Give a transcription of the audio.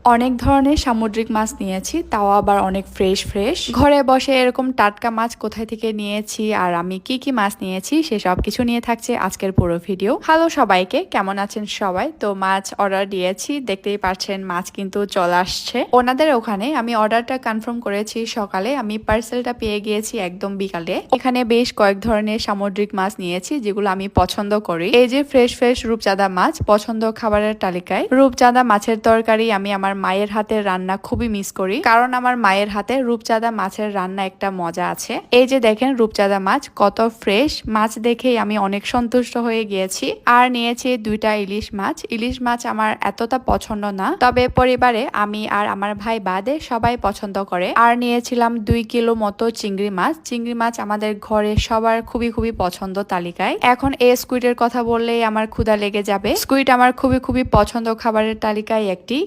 অনেক ধরনের সামুদ্রিক মাছ নিয়েছি, তাও আবার অনেক ফ্রেশ ফ্রেশ। ঘরে বসে এরকম টাটকা মাছ কোথায় থেকে নিয়েছি আর আমি কি কি মাছ নিয়েছি সেসব কিছু নিয়ে থাকছে আজকের পুরো ভিডিও। হ্যালো সবাইকে, কেমন আছেন সবাই? তো মাছ অর্ডার দিয়েছি, দেখতেই পাচ্ছেন মাছ কিন্তু চলে আসছে ওনাদের ওখানে। আমি অর্ডারটা কনফার্ম করেছি সকালে, আমি পার্সেলটা পেয়ে গিয়েছি একদম বিকালে। এখানে বেশ কয়েক ধরনের সামুদ্রিক মাছ নিয়েছি যেগুলো আমি পছন্দ করি। এই যে ফ্রেশ ফ্রেশ রূপচাঁদা মাছ পছন্দ খাবারের তালিকায়। রূপচাঁদা মাছের তরকারি আমি আমার মায়ের হাতের রান্না খুবই মিস করি, কারণ আমার মায়ের হাতে রূপচাঁদা মাছের রান্না একটা মজা আছে। এই যে দেখেন রূপচাঁদা মাছ কত ফ্রেশ, মাছ দেখেই আমি অনেক সন্তুষ্ট হয়ে গিয়েছি। আর নিয়েছি 2টা ইলিশ মাছ। ইলিশ মাছ আমার এতটা পছন্দ না, তবে পরিবারে আমি আর আমার ভাই বাদে সবাই পছন্দ করে। আর নিয়েছিলাম 2 কিলো মতো চিংড়ি মাছ। চিংড়ি মাছ আমাদের ঘরে সবার খুবই খুবই পছন্দ তালিকায়। এখন এই স্কুইডের কথা বললেই আমার ক্ষুধা লেগে যাবে। স্কুইড আমার খুবই খুবই পছন্দ খাবারের তালিকায় একটি।